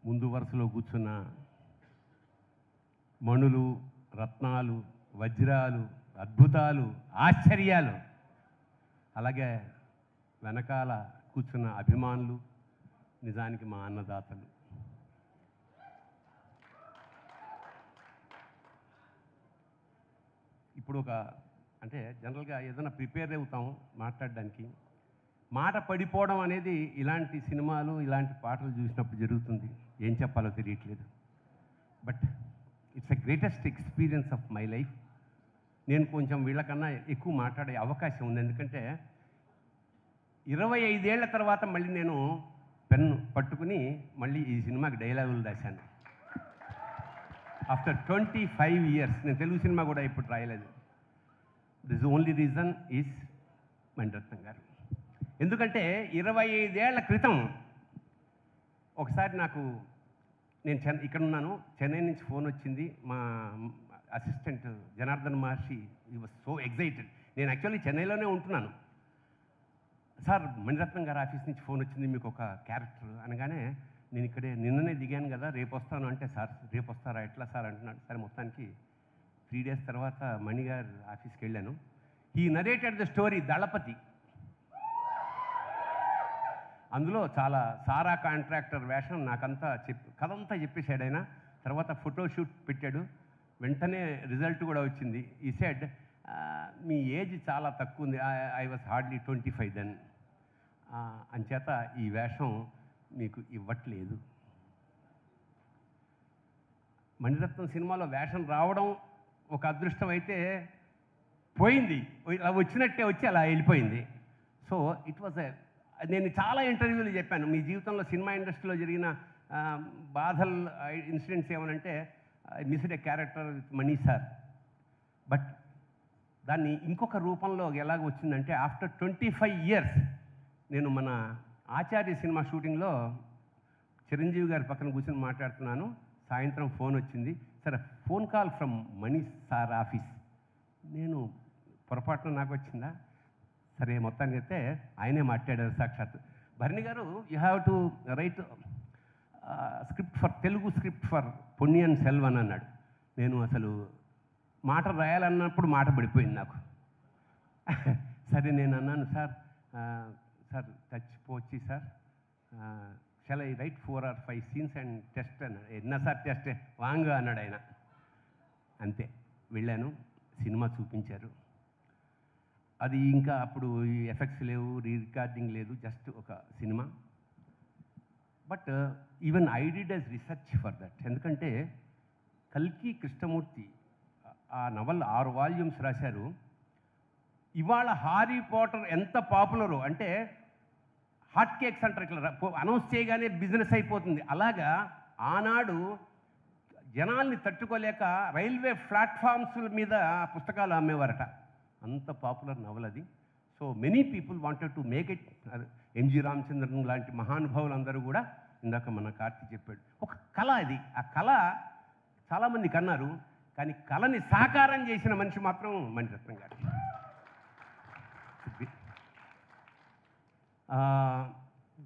ముందు వరుసలో కూర్చున్న మణులు, రత్నాలు, వజ్రాలు, అద్భుతాలు, ఆశ్చర్యాలు, అలాగే వెనకాల కూర్చున్న అభిమానులు, నిజానికి మా అన్నదాతలు. ఇప్పుడు అంటే జనరల్గా ఏదైనా ప్రిపేర్ అవుతాం మాట్లాడడానికి, మాట పడిపోవడం అనేది ఇలాంటి సినిమాలు, ఇలాంటి పాటలు చూసినప్పుడు జరుగుతుంది. ఏం చెప్పాలో తెలియట్లేదు. But it's a greatest experience of my life. నేను కొంచెం వీళ్ళకన్నా ఎక్కువ మాట్లాడే అవకాశం ఉంది. ఎందుకంటే 25 ఏళ్ల తర్వాత మళ్ళీ నేను పెన్ను పట్టుకుని మళ్ళీ ఈ సినిమాకి డైలాగులు రాశాను. After 25 years. నేను తెలుగు సినిమా కూడా ఇప్పుడు రాయలేదు. This only reason is Maniratnam గారు. ఎందుకంటే 25 ఏళ్ల క్రితం ఒకసారి నాకు, నేను ఇక్కడ ఉన్నాను, చెన్నై నుంచి ఫోన్ వచ్చింది. మా అసిస్టెంట్ జనార్దన్ మహర్షి ఈ వాజ్ సో ఎగ్జైటెడ్. నేను యాక్చువల్లీ చెన్నైలోనే ఉంటున్నాను. సార్, మణిరత్నం గారు ఆఫీస్ నుంచి ఫోన్ వచ్చింది, మీకు ఒక క్యారెక్టర్ అనగానే, నేను ఇక్కడే నిన్ననే దిగాను కదా, రేపు వస్తాను అంటే, సార్ రేపు వస్తారా, ఎట్లా సార్ అంటున్నాడు. సరే మొత్తానికి 3 డేస్ తర్వాత మణి గారు ఆఫీస్కి వెళ్ళాను. హీ నరేటెడ్ ద స్టోరీ దళపతి. అందులో చాలా సారా కాంట్రాక్టర్ వేషం నాకంతా కథంతా చెప్పేశాడు ఆయన. తర్వాత ఫోటోషూట్ పెట్టాడు. వెంటనే రిజల్ట్ కూడా వచ్చింది. ఈ సెడ్, మీ ఏజ్ చాలా తక్కువ ఉంది. I was hardly 25 then. అంచేత ఈ వేషం మీకు ఇవ్వట్లేదు. మణిరత్నం సినిమాలో వేషం రావడం ఒక అదృష్టం అయితే పోయింది, ఇలా వచ్చినట్టే వచ్చి అలా వెళ్ళిపోయింది. సో ఇట్ వాజ్ నేను చాలా ఇంటర్వ్యూలు చెప్పాను, మీ జీవితంలో సినిమా ఇండస్ట్రీలో జరిగిన బాధలు, ఇన్సిడెంట్స్ ఏమనంటే, I missed a character with Mani sir. But దాన్ని ఇంకొక రూపంలో ఎలాగ వచ్చిందంటే, ఆఫ్టర్ 25 ఇయర్స్ నేను మన ఆచార్య సినిమా షూటింగ్లో చిరంజీవి గారి పక్కన కూర్చొని మాట్లాడుతున్నాను. సాయంత్రం ఫోన్ వచ్చింది, సరే phone call from Mani sir office. నేను పొరపాటున నాకు వచ్చిందా, సరే మొత్తానికి అయితే ఆయనే మాట్లాడారు సాక్షాత్. Bharani garu, you have to right script for Telugu, script for Ponniyin Selvan అన్నాడు. నేను అసలు మాట రాయాలన్నప్పుడు మాట పడిపోయింది నాకు. సరే నేను అన్నాను, సార్ సార్ చచ్చిపోచ్చి sir, shall I write 4 or 5 scenes and test అన్నాడు. ఎన్నా సార్ టెస్ట్ వాంగ అన్నాడు ఆయన. అంతే, వెళ్ళాను, సినిమా చూపించారు. అది ఇంకా అప్పుడు ఎఫెక్ట్స్ లేవు, రికార్డింగ్ లేదు, జస్ట్ ఒక cinema. But even I did as research for that. ఎందుకంటే కల్కి కృష్ణమూర్తి ఆ నవల్ 6 వాల్యూమ్స్ రాశారు. ఇవాళ హారీ పాటర్ ఎంత పాపులరో అంటే, హాట్ కేక్స్ అంటారు, ఇట్లా అనౌన్స్ చేయగానే బిజినెస్ అయిపోతుంది. అలాగా ఆనాడు జనాల్ని తట్టుకోలేక రైల్వే ప్లాట్ఫామ్స్ మీద పుస్తకాలు అమ్మేవారట. అంత పాపులర్ నవల్ అది. So many people wanted to make it. MG Ramachandran లాంటి మహానుభావులు అందరూ కూడా, ఇందాక మన కార్తీ చెప్పాడు, ఒక కళ అది. ఆ కళ చాలామంది కన్నారు, కానీ కళని సాకారం చేసిన మనిషి మాత్రం మణిరత్నం గారు.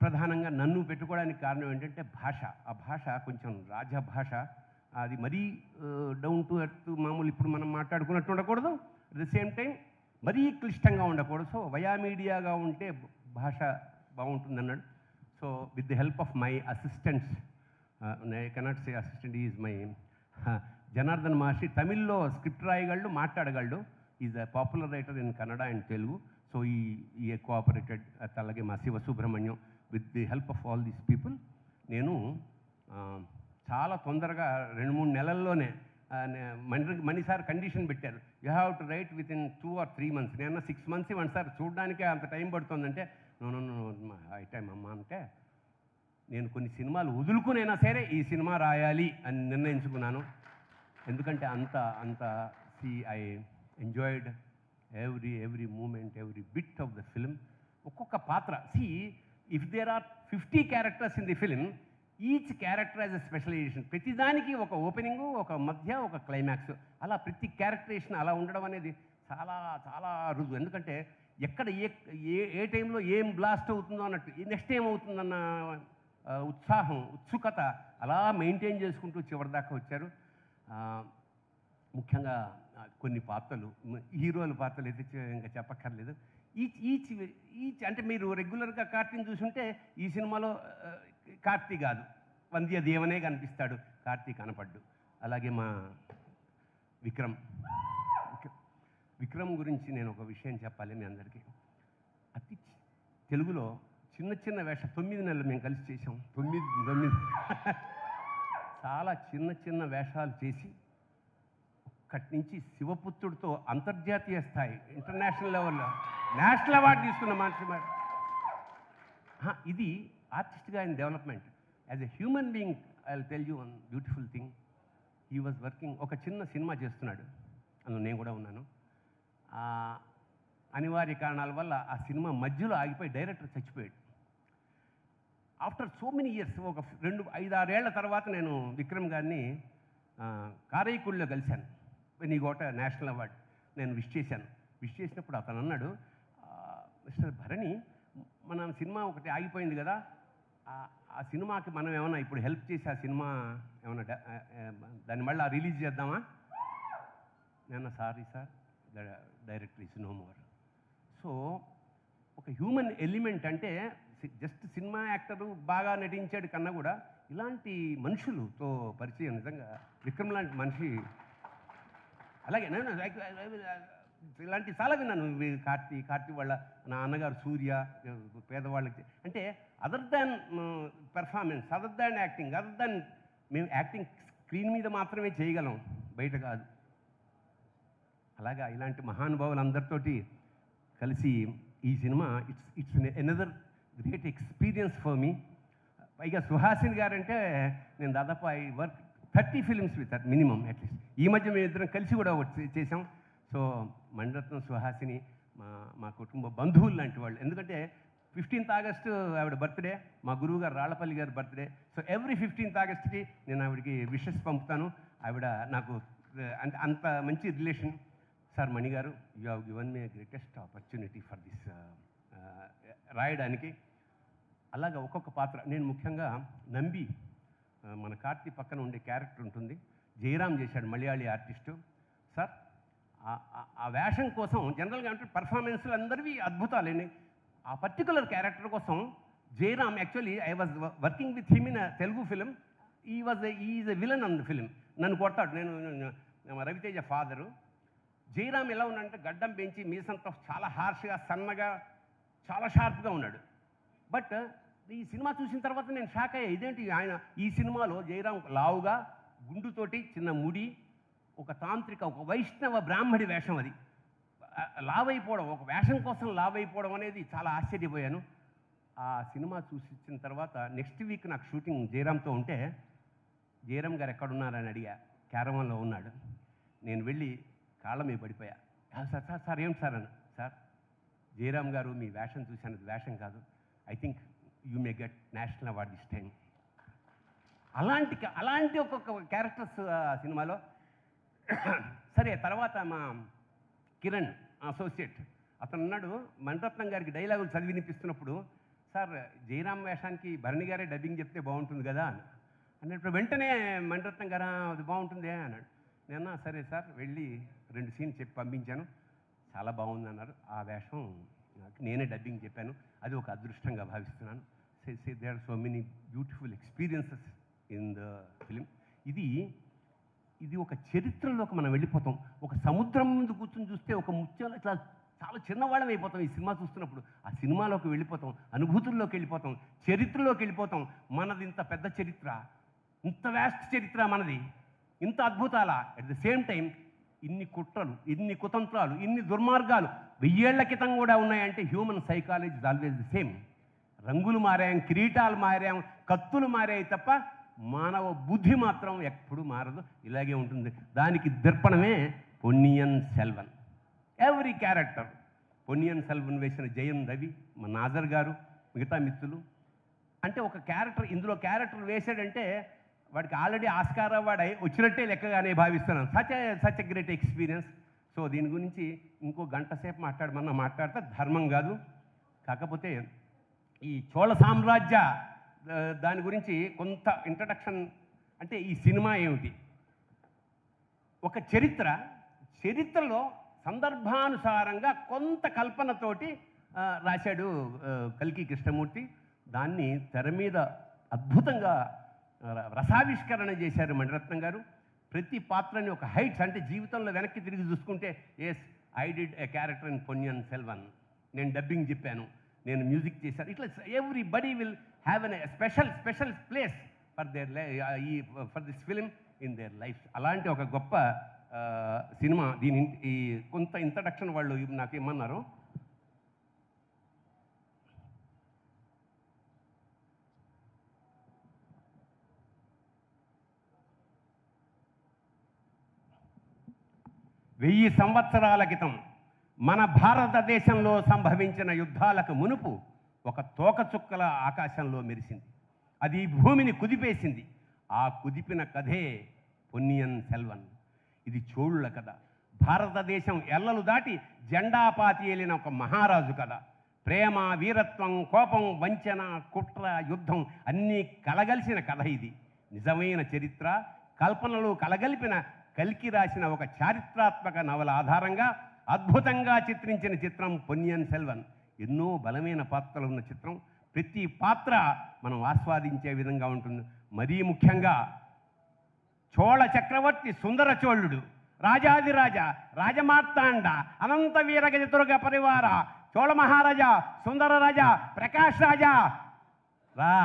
ప్రధానంగా నన్ను పెట్టుకోవడానికి కారణం ఏంటంటే భాష. ఆ భాష కొంచెం రాజభాష. అది మరీ డౌన్ టు ఎర్త్, మామూలు ఇప్పుడు మనం మాట్లాడుకున్నట్టు ఉండకూడదు, అట్ ద సేమ్ టైం మరీ క్లిష్టంగా ఉండకూడదు. సో వయా మీడియాగా ఉంటే భాష బాగుంటుంది అన్నాడు. So with the help of my assistants, I cannot say assistant, is my Janardhan Maharshi. తమిళ్లో స్క్రిప్ట్ రాయగలడు, మాట్లాడగలడు. Is a popular writer in Kannada and Telugu. So he cooperated. అలాగే మా Shiva Subrahmanyam. With the help of all these people నేను చాలా తొందరగా 2-3 నెలల్లోనే మణి సార్ కండిషన్ పెట్టారు, you have to write within 2 or 3 months. నేను 6 months ఇవ్వండి సార్, చూడడానికే అంత టైం పడుతుందంటే, నో హై టైం అమ్మా అంటే, నేను కొన్ని సినిమాలు వదులుకునైనా సరే ఈ సినిమా రాయాలి అని నిర్ణయించుకున్నాను. ఎందుకంటే అంత I enjoyed every moment, every bit of the film. ఒక్కొక్క పాత్ర, if there are 50 characters in the film, each character as a specialisation. ప్రతిదానికి ఒక ఓపెనింగు, ఒక మధ్య, ఒక క్లైమాక్స్, అలా ప్రతి క్యారెక్టరేషన్ అలా ఉండడం అనేది చాలా చాలా రుజువు. ఎందుకంటే ఎక్కడ ఏ టైంలో ఏం బ్లాస్ట్ అవుతుందో అన్నట్టు, నెక్స్ట్ ఏం అవుతుందన్న ఉత్సాహం, ఉత్సుకత అలా మెయింటైన్ చేసుకుంటూ చివరిదాకా వచ్చారు. ముఖ్యంగా కొన్ని పాత్రలు, హీరోల పాత్రలు అయితే ఇంకా చెప్పక్కర్లేదు. ఈచ్ అంటే మీరు రెగ్యులర్గా కార్తీని చూసుంటే ఈ సినిమాలో కార్తీ కాదు, వంద్యదేవనే కనిపిస్తాడు, కార్తీ కనపడ్డు. అలాగే మా విక్రమ్ గురించి నేను ఒక విషయం చెప్పాలి మీ అందరికీ. తెలుగులో చిన్న చిన్న వేషం 9 నెలలు మేము కలిసి చేసాం. 9 చాలా చిన్న వేషాలు చేసి అక్కడి నుంచి శివపుత్రుడితో అంతర్జాతీయ స్థాయి, ఇంటర్నేషనల్ లెవెల్లో నేషనల్ అవార్డు తీసుకున్న మనిషి. ఇది ఆర్టిస్ట్గా ఆయన development. As a human being I will tell you one beautiful thing. He was working, ఒక చిన్న సినిమా చేస్తున్నాడు, అందులో నేను కూడా ఉన్నాను. అనివార్య కారణాల వల్ల ఆ సినిమా మధ్యలో ఆగిపోయి డైరెక్టర్ చచ్చిపోయాడు. ఆఫ్టర్ సో మెనీ ఇయర్స్, ఒక 5-6 ఏళ్ల తర్వాత నేను విక్రమ్ గారిని కారైకుళ్ళలో కలిశాను. నీ గోట నేషనల్ అవార్డు నేను విష్ చేసినప్పుడు అతను అన్నాడు, మిస్టర్ భరణి, మన సినిమా ఒకటి ఆగిపోయింది కదా, ఆ సినిమాకి మనం ఏమన్నా ఇప్పుడు హెల్ప్ చేసి ఆ సినిమా ఏమన్నా దాన్ని మళ్ళీ రిలీజ్ చేద్దామా? నేను sorry sir, the director is no more. So ఒక హ్యూమన్ ఎలిమెంట్ అంటే జస్ట్ సినిమా యాక్టరు బాగా నటించాడు కన్నా కూడా ఇలాంటి మనుషులతో పరిచయం, నిజంగా విక్రమ్ లాంటి మనిషి. అలాగే నేను ఇలాంటి చాలా విన్నాను. కార్తీ వాళ్ళ నా అన్నగారు సూర్య, పేదవాళ్ళకి, అంటే other than performance, other than acting, other than మేము యాక్టింగ్ స్క్రీన్ మీద మాత్రమే చేయగలం, బయట కాదు. అలాగా ఇలాంటి మహానుభావులందరితోటి కలిసి ఈ cinema it's another great experience for me. పైగా సుహాసిని గారంటే నేను దాదాపు I work 30 films with at minimum at least. ఈ మధ్య మేము ఇద్దరం కలిసి కూడా చేసాం. సో మణిరత్నం, సుహాసిని మా కుటుంబ బంధువులు లాంటి వాళ్ళు. ఎందుకంటే 15th ఆగస్టు ఆవిడ బర్త్డే, మా గురువు గారు రాళ్లపల్లి గారి బర్త్డే. సో ఎవ్రీ 15th ఆగస్ట్కి నేను ఆవిడకి విషెస్ పంపుతాను. ఆవిడ నాకు అంటే అంత మంచి రిలేషన్. సార్ మణి గారు, you have given me greatest opportunity for this రాయడానికి. అలాగా ఒక్కొక్క పాత్ర నేను ముఖ్యంగా నంబి, మన కార్తీ పక్కన ఉండే క్యారెక్టర్ ఉంటుంది, జయరామ్ చేశాడు, మలయాళీ ఆర్టిస్టు. సార్ ఆ వేషం కోసం జనరల్గా అంటే పర్ఫార్మెన్స్లు అందరివి అద్భుతాలేండి. ఆ పర్టికులర్ క్యారెక్టర్ కోసం Jayaram, actually I was working with him in Telugu film. Is a villain an the film. నన్ను కొడతాడు, నేను రవితేజ ఫాదరు. జయరామ్ ఎలా ఉన్నాడంటే గడ్డం పెంచి, మీసంతా చాలా హార్ష్గా, సన్నగా, చాలా షార్ప్గా ఉన్నాడు. బట్ ఈ సినిమా చూసిన తర్వాత నేను షాక్ అయ్యా, ఇదేంటి ఆయన ఈ సినిమాలో జయరామ్ లావుగా, గుండుతోటి, చిన్న ముడి, ఒక తాంత్రిక, ఒక వైష్ణవ బ్రాహ్మడి వేషం. అది లావైపోవడం, ఒక వేషం కోసం లావైపోవడం అనేది చాలా ఆశ్చర్యపోయాను. ఆ సినిమా చూసిన తర్వాత నెక్స్ట్ వీక్ నాకు షూటింగ్ జయరామ్తో ఉంటే, జయరామ్ గారు ఎక్కడున్నారని అడిగా. క్యారవాన్లో ఉన్నాడు. నేను వెళ్ళి కాళ్ళ మీద పడిపోయా. సార్ ఏం సార్ అన్న, సార్ జయరామ్ గారు మీ వేషం చూశాను, అది వేషం కాదు, I think you may get national award this time. అలాంటి ఒక్కొక్క క్యారెక్టర్స్ సినిమాలో. సరే, తర్వాత మా కిరణ్ అసోసియేట్ అతను ఉన్నాడు, మణిరత్నం గారికి డైలాగులు చదివి వినిపిస్తున్నప్పుడు, సార్ జయరామ్ వేషానికి భరణి గారే డబ్బింగ్ చెప్తే బాగుంటుంది కదా అన్నప్పుడు వెంటనే మణిరత్నం గారా అది బాగుంటుందే అన్నాడు. నేను సరే సార్ వెళ్ళి 2 సీన్స్ చెప్పి పంపించాను, చాలా బాగుంది అన్నారు. ఆ వేషం నేనే డబ్బింగ్ చెప్పాను, అది ఒక అదృష్టంగా భావిస్తున్నాను. There are so many beautiful experiences in the film. ఇది ఒక చరిత్రలోకి మనం వెళ్ళిపోతాం. ఒక సముద్రం ముందు కూర్చొని చూస్తే ఒక ముత్యాలు ఇట్లా చాలా చిన్నవాళ్ళం అయిపోతాం. ఈ సినిమా చూస్తున్నప్పుడు ఆ సినిమాలోకి వెళ్ళిపోతాం, అనుభూతుల్లోకి వెళ్ళిపోతాం, చరిత్రలోకి వెళ్ళిపోతాం. మనది ఇంత పెద్ద చరిత్ర, ఇంత వ్యాస్ట్ చరిత్ర మనది, ఇంత అద్భుతాల. అట్ ద సేమ్ టైం ఇన్ని కుట్రలు, ఇన్ని కుతంత్రాలు, ఇన్ని దుర్మార్గాలు 1000 ఏళ్ల క్రితం కూడా ఉన్నాయంటే human psychology is always the same. రంగులు మారాం, కిరీటాలు మారాం, కత్తులు మారాయి తప్ప మానవ బుద్ధి మాత్రం ఎప్పుడు మారదు, ఇలాగే ఉంటుంది. దానికి దర్పణమే పొన్నియిన్ సెల్వన్. ఎవ్రీ క్యారెక్టర్, పొన్నియిన్ సెల్వన్ వేసిన జయం రవి, మా నాజర్ గారు, మిగతా మిత్రులు. అంటే ఒక క్యారెక్టర్ ఇందులో క్యారెక్టర్ వేసాడంటే వాడికి ఆల్రెడీ ఆస్కార్ అవార్డు వచ్చినట్టే లెక్కగానే భావిస్తున్నాను. Such a great experience. So దీని గురించి ఇంకో గంట సేపు మాట్లాడమన్నా మాట్లాడితే ధర్మం కాదు. కాకపోతే ఈ చోళ సామ్రాజ్య దాని గురించి కొంత ఇంట్రడక్షన్. అంటే ఈ సినిమా ఏమిటి, ఒక చరిత్రలో సందర్భానుసారంగా కొంత కల్పనతోటి రాశాడు కల్కి కృష్ణమూర్తి. దాన్ని తెర మీద అద్భుతంగా రసావిష్కరణ చేశారు మణిరత్నం గారు. ప్రతి పాత్రని ఒక హైట్స్, అంటే జీవితంలో వెనక్కి తిరిగి చూసుకుంటే, yes I did a character in Ponniyin Selvan, నేను డబ్బింగ్ చెప్పాను, నేను మ్యూజిక్ చేశాను. ఇట్లా everybody will have an special place for this film in their life. అలాంటి ఒక గొప్ప సినిమా. దీని ఈ కొంత ఇంట్రడక్షన్ వాళ్ళు నాకు ఏమన్నారు, వెయ్యి సంవత్సరాల క్రితం మన భారతదేశంలో సంభవించిన యుద్ధాలకు మునుపు ఒక తోకచుక్కల ఆకాశంలో మెరిసింది. అది భూమిని కుదిపేసింది. ఆ కుదిపిన కథే పొన్నియిన్ సెల్వన్. ఇది చోళుల కథ. భారతదేశం ఎల్లలు దాటి జెండా పాతి ఏలిన ఒక మహారాజు కథ. ప్రేమ, వీరత్వం, కోపం, వంచన, కుట్ర, యుద్ధం అన్నీ కలగలిసిన కథ ఇది. నిజమైన చరిత్ర కల్పనలు కలగలిపిన కల్కి రాసిన ఒక చారిత్రాత్మక నవల ఆధారంగా అద్భుతంగా చిత్రించిన చిత్రం పొన్నియిన్ సెల్వన్. ఎన్నో బలమైన పాత్రలు ఉన్న చిత్రం. ప్రతి పాత్ర మనం ఆస్వాదించే విధంగా ఉంటుంది. మరీ ముఖ్యంగా చోళ చక్రవర్తి సుందర చోళుడు, రాజాదిరాజ, రాజమార్తాండ, అనంత వీరగజతుర్గ పరివార, చోళ మహారాజా, సుందర రాజా, ప్రకాష్ రాజా రా.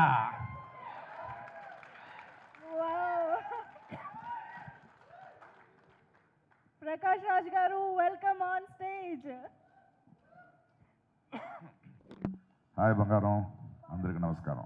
ప్రకాష్ రాజ్ గారు, వెల్కమ్ ఆన్ స్టేజ్. హాయ్ బంగారం, అందరికీ నమస్కారం.